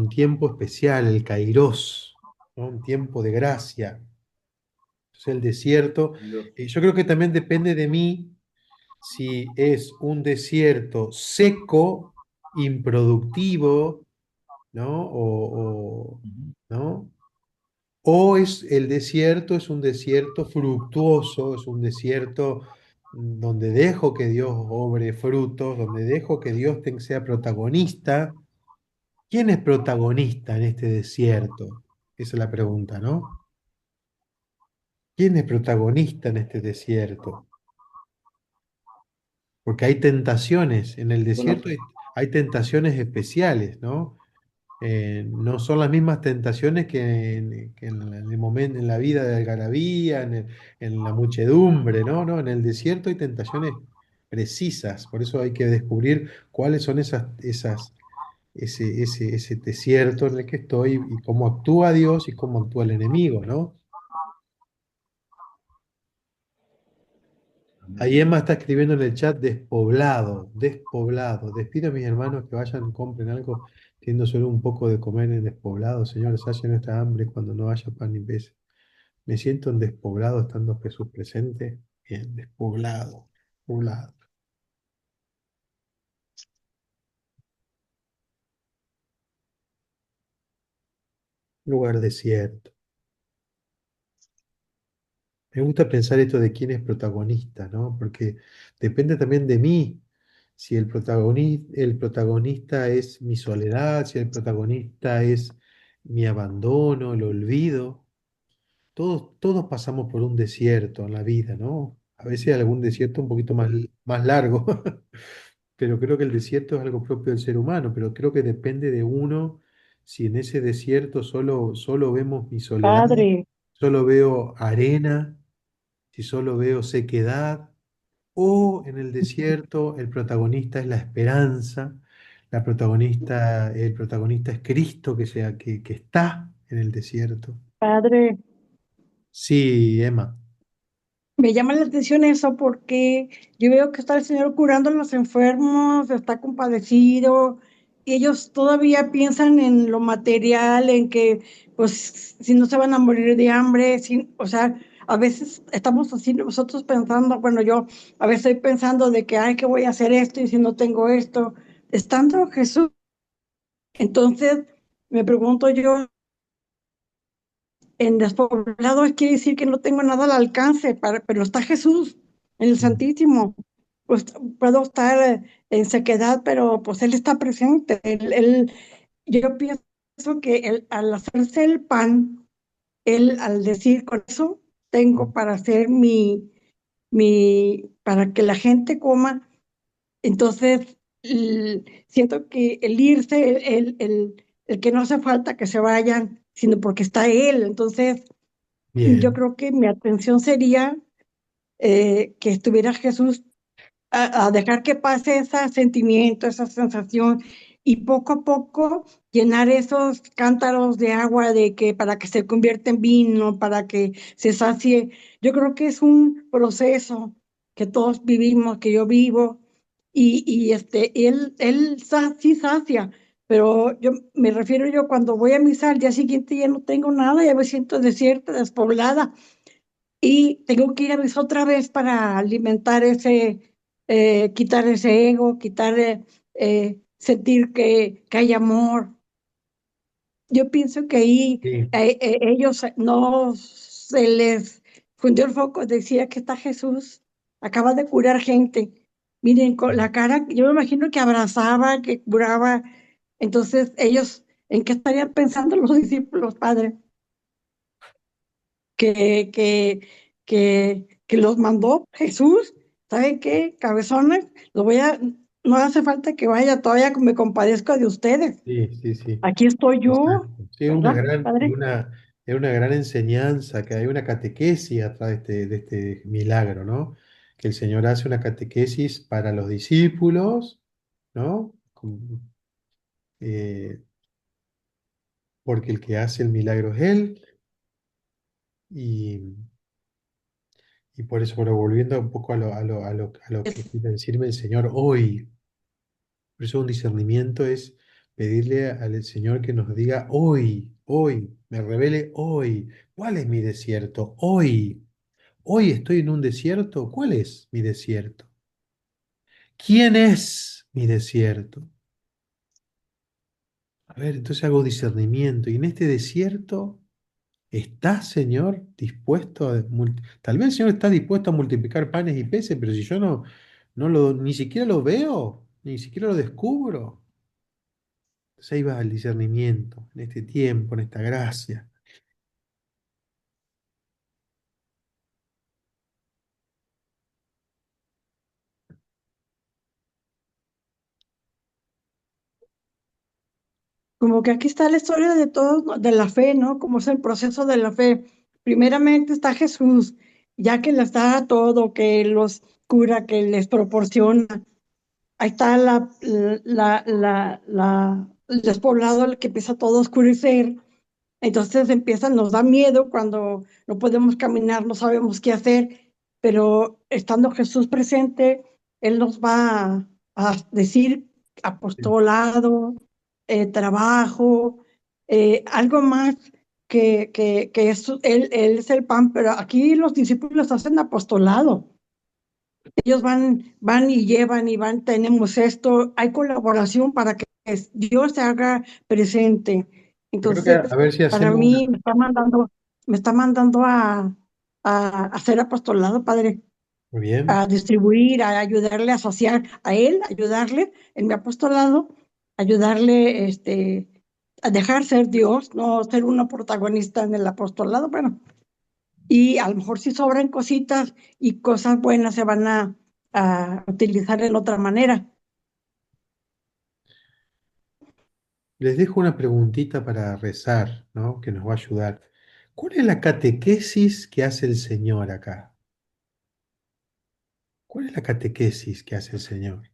Speaker 1: tiempo especial, el Kairos, ¿no? Un tiempo de gracia. Entonces, el desierto, yo creo que también depende de mí si es un desierto seco, improductivo, ¿no? ¿No? O es el desierto, es un desierto fructuoso, es un desierto donde dejo que Dios obre frutos, donde dejo que Dios sea protagonista. ¿Quién es protagonista en este desierto? Esa es la pregunta, ¿no? ¿Quién es protagonista en este desierto? Porque hay tentaciones, en el
Speaker 9: Bueno,
Speaker 1: desierto hay tentaciones especiales, ¿no? No son las mismas tentaciones que en el momento, en la vida de algarabía, en la muchedumbre, ¿no? No, en el desierto hay tentaciones precisas, por eso hay que descubrir cuáles son ese desierto en el que estoy y cómo actúa Dios y cómo actúa el enemigo, ¿no? Ahí Emma está escribiendo en el chat despoblado, despoblado. Les pido a mis hermanos que vayan, compren algo, tiendo solo un poco de comer en despoblado. Señor, sacia nuestra hambre cuando no haya pan ni pez. Me siento en despoblado estando Jesús presente. Bien, despoblado, poblado, lugar desierto. Me gusta pensar esto de quién es protagonista, ¿no? Porque depende también de mí. Si el protagonista es mi soledad, si el protagonista es mi abandono, el olvido. Todos pasamos por un desierto en la vida, ¿no? A veces algún desierto un poquito más largo, pero creo que el desierto es algo propio del ser humano, pero creo que depende de uno si en ese desierto solo vemos mi soledad,
Speaker 10: Padre,
Speaker 1: solo veo arena, si solo veo sequedad, o en el desierto el protagonista es la esperanza, el protagonista es Cristo que está en el desierto.
Speaker 10: Padre,
Speaker 1: Sí, Emma.
Speaker 10: Me llama la atención eso porque yo veo que está el Señor curando a los enfermos, está compadecido, y ellos todavía piensan en lo material, en que pues si no se van a morir de hambre, o sea, a veces estamos así nosotros pensando, bueno, yo a veces estoy pensando de que, ay, que voy a hacer esto y si no tengo esto, estando Jesús, entonces me pregunto yo, en despoblado quiere decir que no tengo nada al alcance, pero está Jesús en el
Speaker 1: Mm.
Speaker 10: Santísimo. Pues puedo estar en sequedad, pero pues Él está presente. Yo pienso que al hacerse el pan, Él al decir con eso, tengo para hacer para que la gente coma, entonces siento que el irse, el que no hace falta que se vayan, sino porque está Él. Entonces, yo
Speaker 1: Bien,
Speaker 10: creo que mi atención sería que estuviera Jesús a dejar que pase ese sentimiento, esa sensación, y poco a poco llenar esos cántaros de agua de que para que se convierta en vino, para que se sacie. Yo creo que es un proceso que todos vivimos, que yo vivo, sí sacia, pero yo me refiero yo cuando voy a misa al día siguiente ya no tengo nada, ya me siento desierta, despoblada y tengo que ir a misa otra vez para alimentar quitar ese ego, sentir que hay amor. Yo pienso que ahí
Speaker 1: sí,
Speaker 10: ellos no se les fundió el foco, decía que está Jesús, acaba de curar gente. Miren, con la cara, yo me imagino que abrazaba, que curaba. Entonces, ellos, ¿en qué estarían pensando los discípulos, Padre? que, que, que los mandó Jesús. ¿Saben qué, cabezones? No hace falta que vaya, todavía me compadezco de ustedes.
Speaker 1: sí, sí, sí.
Speaker 10: Aquí estoy yo,
Speaker 1: Exacto. Sí,
Speaker 10: ¿verdad, padre?
Speaker 1: es una gran enseñanza, que hay una catequesis atrás de este milagro, ¿no? Que el Señor hace una catequesis para los discípulos, ¿no? Eh, porque el que hace el milagro es Él, y, y por eso, pero volviendo un poco a lo que quiere decirme el Señor hoy, por eso un discernimiento es pedirle al Señor que nos diga hoy, hoy, me revele hoy, ¿cuál es mi desierto? Hoy. Hoy estoy en un desierto. ¿Cuál es mi desierto? ¿Quién es mi desierto? A ver, entonces hago discernimiento. Y en este desierto, ¿está, Señor, dispuesto Tal vez el Señor está dispuesto a multiplicar panes y peces, pero si yo ni siquiera lo veo, ni siquiera lo descubro. Entonces ahí va el discernimiento, en este tiempo, en esta gracia.
Speaker 10: Como que aquí está la historia de todos, ¿no? De la fe, ¿no? Como es el proceso de la fe. Primeramente está Jesús, ya que les da todo, que los cura, que les proporciona. Ahí está el despoblado, el que empieza todo a oscurecer. Entonces nos da miedo cuando no podemos caminar, no sabemos qué hacer, pero estando Jesús presente, Él nos va a decir apostolado, trabajo, algo más él es el pan, pero aquí los discípulos hacen apostolado. Ellos van y llevan y van, tenemos esto, hay colaboración para que Dios se haga presente.
Speaker 1: Yo creo que
Speaker 10: Entonces,
Speaker 1: a ver si
Speaker 10: para
Speaker 1: hacemos
Speaker 10: mí
Speaker 1: una.
Speaker 10: me está mandando a hacer apostolado, Padre,
Speaker 1: Muy bien.
Speaker 10: a distribuir, a ayudarle a asociar a él, ayudarle en mi apostolado, ayudarle a dejar ser Dios, no ser uno protagonista en el apostolado, bueno, y a lo mejor si sobran cositas y cosas buenas se van a utilizar en otra manera.
Speaker 1: Les dejo una preguntita para rezar, ¿no? Que nos va a ayudar. ¿Cuál es la catequesis que hace el Señor acá? ¿Cuál es la catequesis que hace el Señor?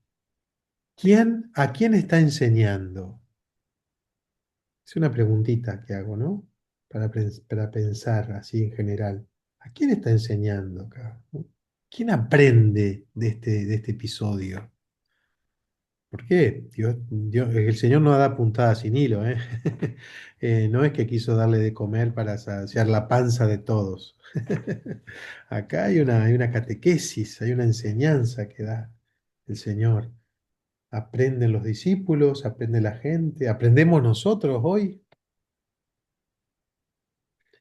Speaker 1: ¿A quién está enseñando? Es una preguntita que hago, ¿no? Para pensar así en general. ¿A quién está enseñando acá? ¿Quién aprende de este episodio? ¿Por qué? El Señor no da puntada sin hilo, ¿eh? No es que quiso darle de comer para saciar la panza de todos. Acá hay una catequesis, hay una enseñanza que da el Señor. Aprenden los discípulos, aprende la gente, aprendemos nosotros hoy.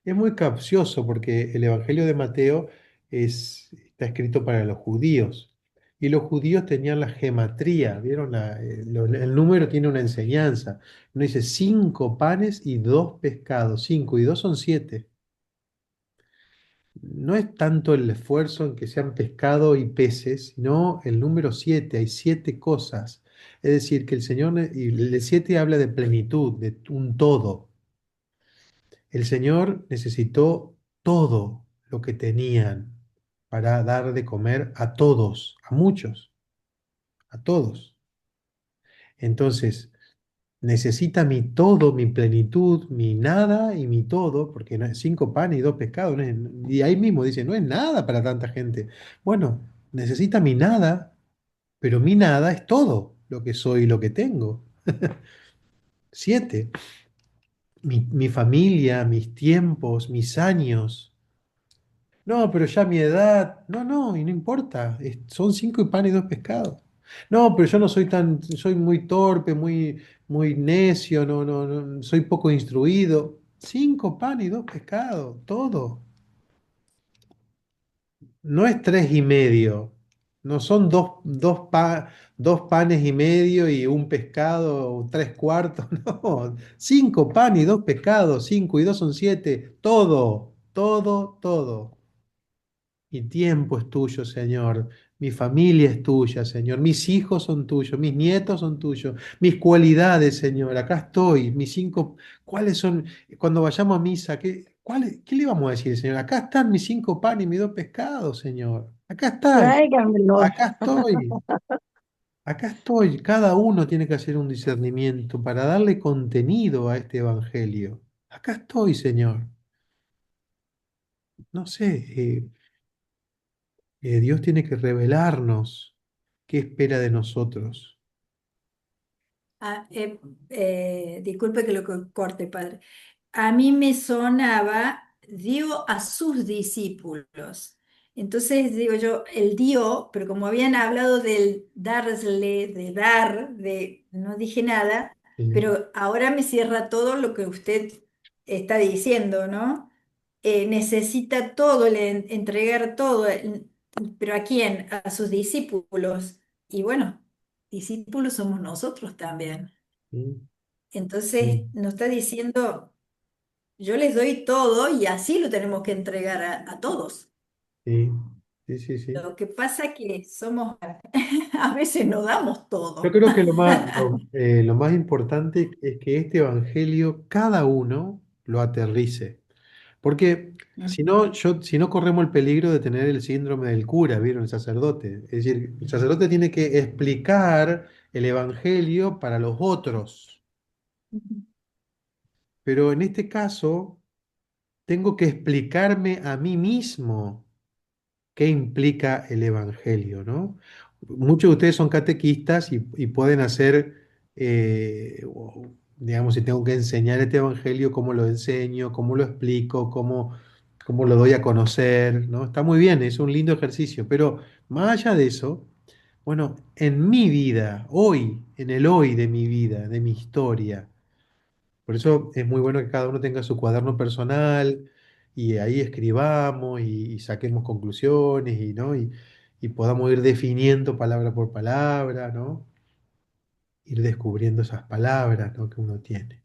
Speaker 1: Es muy capcioso porque el Evangelio de Mateo está escrito para los judíos y los judíos tenían la gematría, ¿vieron? El número tiene una enseñanza. Uno dice 5 panes y 2 pescados, 5 y 2 son 7. No es tanto el esfuerzo en que sean pescado y peces, sino el número 7. Hay 7 cosas. Es decir, que el Señor, y el 7 habla de plenitud, de un todo. El Señor necesitó todo lo que tenían para dar de comer a todos, a muchos, a todos. Entonces, necesita mi todo, mi plenitud, mi nada y mi todo, porque 5 panes y 2 pescados, y ahí mismo dice, no es nada para tanta gente. Bueno, necesita mi nada, pero mi nada es todo lo que soy y lo que tengo. 7, mi familia, mis tiempos, mis años. No, pero ya mi edad, no, no, y no importa, son 5 panes y 2 pescados. No, pero yo no soy soy muy torpe, muy necio, no, no, no, soy poco instruido. 5 panes y 2 pescados, todo. No es 3 y medio, no son dos panes y medio y un pescado, o 3 cuartos, no. 5 panes y 2 pescados, 5 y 2 son 7, todo, todo, todo. Mi tiempo es tuyo, Señor. Mi familia es tuya, Señor. Mis hijos son tuyos. Mis nietos son tuyos. Mis cualidades, Señor. Acá estoy. ¿Cuáles son? Cuando vayamos a misa, ¿qué le vamos a decir, Señor? Acá están mis 5 panes y mis 2 pescados, Señor. Acá están.
Speaker 10: Tráiganmelos.
Speaker 1: Acá estoy. Acá estoy. Cada uno tiene que hacer un discernimiento para darle contenido a este evangelio. Acá estoy, Señor. No sé. Dios tiene que revelarnos qué espera de nosotros.
Speaker 2: Ah, disculpe que lo corte, padre. A mí me sonaba, dio a sus discípulos. Entonces digo yo, el dio, pero como habían hablado del darle, de dar, no dije nada,
Speaker 1: Sí,
Speaker 2: pero ahora me cierra todo lo que usted está diciendo, ¿no? Necesita todo, entregar todo, pero ¿a quién? A sus discípulos. Y bueno, discípulos somos nosotros también.
Speaker 1: sí,
Speaker 2: Entonces
Speaker 1: sí,
Speaker 2: nos está diciendo, yo les doy todo y así lo tenemos que entregar a todos.
Speaker 1: sí, sí, sí, sí.
Speaker 2: Lo que pasa que somos, a veces no damos
Speaker 1: Yo
Speaker 2: todo.
Speaker 1: creo que lo más importante es que este evangelio cada uno lo aterrice. Porque si no corremos el peligro de tener el síndrome del cura, ¿vieron? El sacerdote. Es decir, el sacerdote tiene que explicar el evangelio para los otros. Pero en este caso, tengo que explicarme a mí mismo qué implica el Evangelio, ¿no? Muchos de ustedes son catequistas y pueden hacer, digamos, si tengo que enseñar este Evangelio, cómo lo enseño, cómo lo explico, cómo lo doy a conocer, ¿no? Está muy bien, es un lindo ejercicio, pero más allá de eso, bueno, en mi vida, hoy, en el hoy de mi vida, de mi historia, por eso es muy bueno que cada uno tenga su cuaderno personal y ahí escribamos y saquemos conclusiones ¿no? Y podamos ir definiendo palabra por palabra, ¿no? Ir descubriendo esas palabras, ¿no? que uno tiene.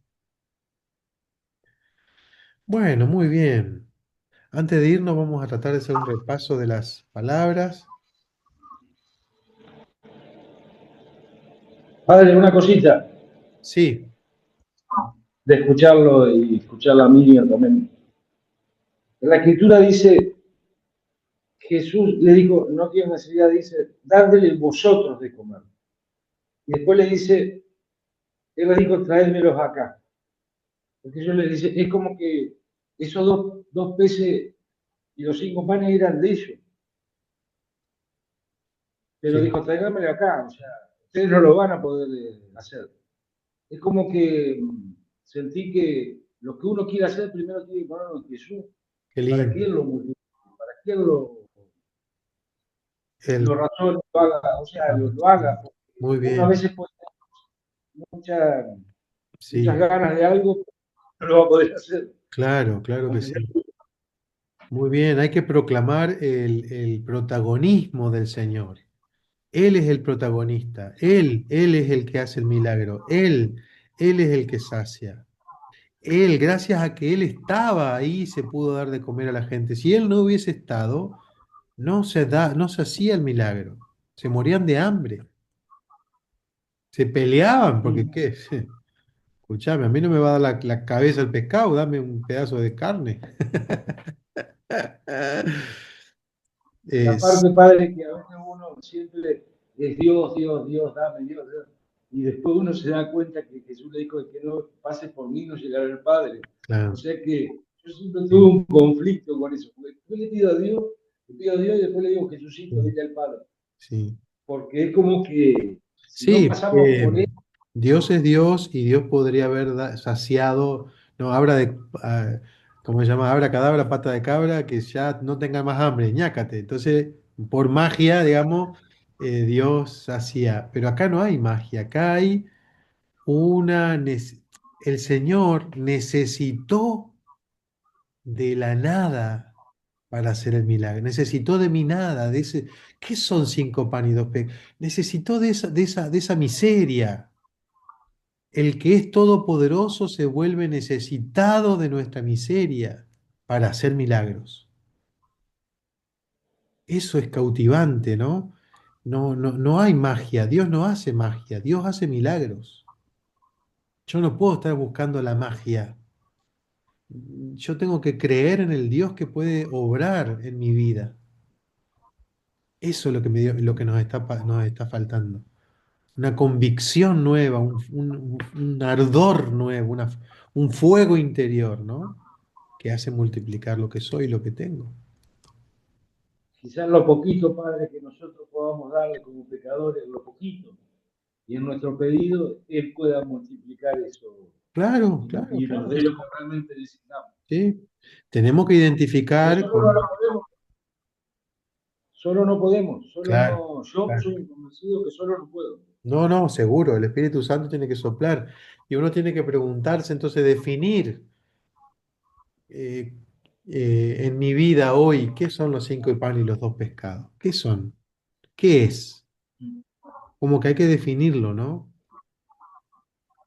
Speaker 1: Bueno, muy bien. Antes de irnos vamos a tratar de hacer un repaso de las palabras.
Speaker 9: Padre, una cosita,
Speaker 1: Sí,
Speaker 9: de escucharlo y escuchar la mía también. La escritura dice, Jesús le dijo, no tiene necesidad, dice, dádele vosotros de comer. Y después le dice, él le dijo, traédmelos acá. Porque ellos le dice, es como que esos dos peces y los 5 panes eran de ellos. Pero
Speaker 1: Sí,
Speaker 9: dijo, tráigamelo acá, o sea, ustedes no lo van a poder hacer. Es como que sentí que lo que uno quiere hacer primero tiene que ponerlo en Jesús,
Speaker 1: qué
Speaker 9: para que
Speaker 1: lindo.
Speaker 9: Él lo multiplique, para que Él lo
Speaker 1: El,
Speaker 9: razone, lo haga, o sea, lo haga. Porque
Speaker 1: muy
Speaker 9: uno a
Speaker 1: bien,
Speaker 9: veces puede tener muchas
Speaker 1: sí,
Speaker 9: ganas de algo, pero no lo va a poder hacer.
Speaker 1: claro, claro que sí. Muy bien, hay que proclamar el protagonismo del Señor. Él es el protagonista, Él es el que hace el milagro, Él es el que sacia. Él, gracias a que Él estaba ahí, se pudo dar de comer a la gente. Si Él no hubiese estado, no se hacía el milagro. Se morían de hambre, se peleaban, porque qué, escuchame, a mí no me va a dar la cabeza el pescado, dame un pedazo de carne.
Speaker 9: Y
Speaker 1: Es,
Speaker 9: aparte, Padre, que a veces uno siempre es Dios, Dios, Dios, dame Dios, Dios. Y después uno se da cuenta que Jesús le dijo que no pase por mí, no llegará al Padre. O
Speaker 1: claro,
Speaker 9: sea que yo siempre tuve
Speaker 1: sí,
Speaker 9: un conflicto con eso. Porque yo le pido a Dios, le pido a Dios y después le digo, Jesucito,
Speaker 1: sí,
Speaker 9: dile al Padre.
Speaker 1: sí.
Speaker 9: Porque es como que si no
Speaker 1: Sí,
Speaker 9: pasamos por él,
Speaker 1: Dios es Dios y Dios podría haber saciado, no, ¿cómo se llama? Abra cadabra, pata de cabra, que ya no tenga más hambre, ñácate. Entonces, por magia, digamos, Dios hacía. Pero acá no hay magia, acá hay una... El Señor necesitó de la nada para hacer el milagro. Necesitó de mi nada, de ese... ¿Qué son 5 panes y 2 peces? Necesitó de esa miseria. El que es todopoderoso se vuelve necesitado de nuestra miseria para hacer milagros. Eso es cautivante, ¿no? No, no, no hay magia. Dios no hace magia. Dios hace milagros. Yo no puedo estar buscando la magia. Yo tengo que creer en el Dios que puede obrar en mi vida. Eso es lo que nos está faltando. Una convicción nueva, un ardor nuevo, un fuego interior, ¿no? Que hace multiplicar lo que soy y lo que tengo.
Speaker 9: quizás lo poquito, Padre, que nosotros podamos darle como pecadores, lo poquito, y en nuestro pedido, Él pueda multiplicar eso
Speaker 1: Claro, claro,
Speaker 9: y nos
Speaker 1: claro que
Speaker 9: dé
Speaker 1: sí.
Speaker 9: lo que realmente necesitamos.
Speaker 1: Sí. Tenemos que
Speaker 9: Pero
Speaker 1: identificar
Speaker 9: solo no
Speaker 1: con...
Speaker 9: lo podemos, solo no podemos, solo
Speaker 1: Claro,
Speaker 9: no, yo
Speaker 1: claro.
Speaker 9: soy convencido que solo no puedo.
Speaker 1: No, no, seguro, el Espíritu Santo tiene que soplar y uno tiene que preguntarse, entonces definir eh, en mi vida hoy, ¿qué son los 5 panes y los 2 pescados? ¿Qué son? ¿Qué es? Como que hay que definirlo, ¿no?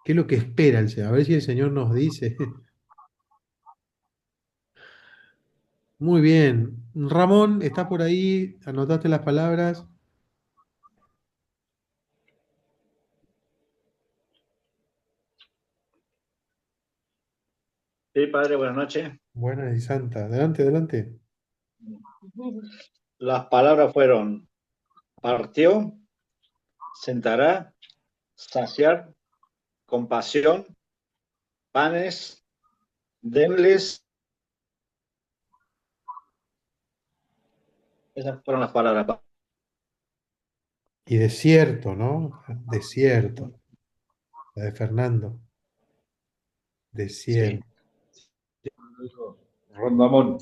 Speaker 1: ¿Qué es lo que espera el Señor? A ver si el Señor nos dice. Muy bien. Ramón, ¿está por ahí? ¿Anotaste las palabras?
Speaker 11: Sí, padre, buenas noches.
Speaker 1: Buenas y santa. Adelante, adelante.
Speaker 11: Las palabras fueron partió, sentará, saciar, compasión, panes, denles. Esas fueron las palabras.
Speaker 1: Y desierto, ¿no? Desierto. La de Fernando.
Speaker 11: Sí.
Speaker 1: Desierto.
Speaker 9: Lo dijo Rondamón.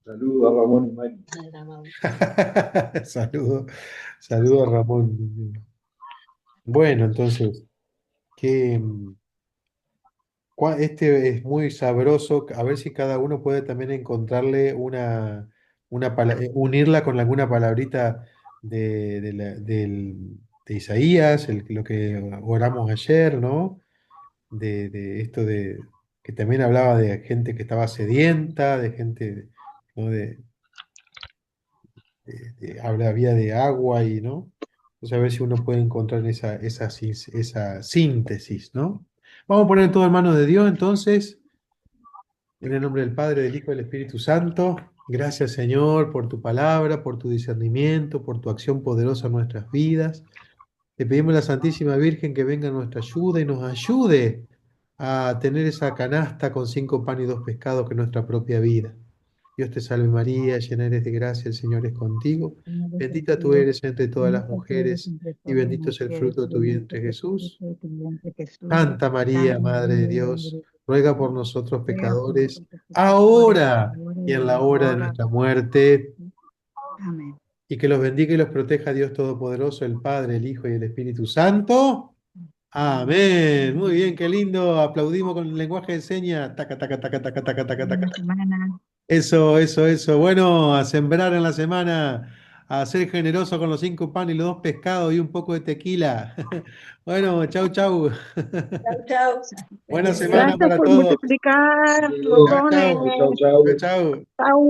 Speaker 9: Saludos a Ramón y Mari.
Speaker 1: Saludo, saludo a Ramón. Bueno, entonces, que este es muy sabroso. A ver si cada uno puede también encontrarle unirla con alguna palabrita de Isaías, lo que oramos ayer, ¿no? De esto que también hablaba de gente que estaba sedienta, de gente, ¿no? Había de agua y, ¿no? Entonces a ver si uno puede encontrar esa síntesis, ¿no? Vamos a poner todo en manos de Dios, entonces, en el nombre del Padre, del Hijo y del Espíritu Santo. Gracias, Señor, por tu palabra, por tu discernimiento, por tu acción poderosa en nuestras vidas. Le pedimos a la Santísima Virgen que venga a nuestra ayuda y nos ayude a tener esa canasta con 5 panes y 2 pescados que es nuestra propia vida. Dios te salve María, llena eres de gracia, el Señor es contigo. Bendita tú eres entre todas las mujeres y bendito es el fruto de tu vientre Jesús. Santa María, Madre de Dios, ruega por nosotros pecadores, ahora y en la hora de nuestra muerte.
Speaker 5: Amén.
Speaker 1: Y que los bendiga y los proteja Dios Todopoderoso, el Padre, el Hijo y el Espíritu Santo. Amén. Muy bien, qué lindo. Aplaudimos con el lenguaje de señas. Taca, taca, taca, taca, taca, taca, taca.
Speaker 5: Buena semana.
Speaker 1: Eso, eso, eso. Bueno, a sembrar en la semana, a ser generoso con los 5 panes y los 2 pescados y un poco de tequila. Bueno, chau, chau.
Speaker 2: Chau, chau.
Speaker 1: Buena semana
Speaker 10: Gracias
Speaker 1: para
Speaker 10: por
Speaker 1: todos.
Speaker 10: multiplicar los
Speaker 1: Chau,
Speaker 10: dones.
Speaker 1: chau. Chau, chau.
Speaker 10: Chau.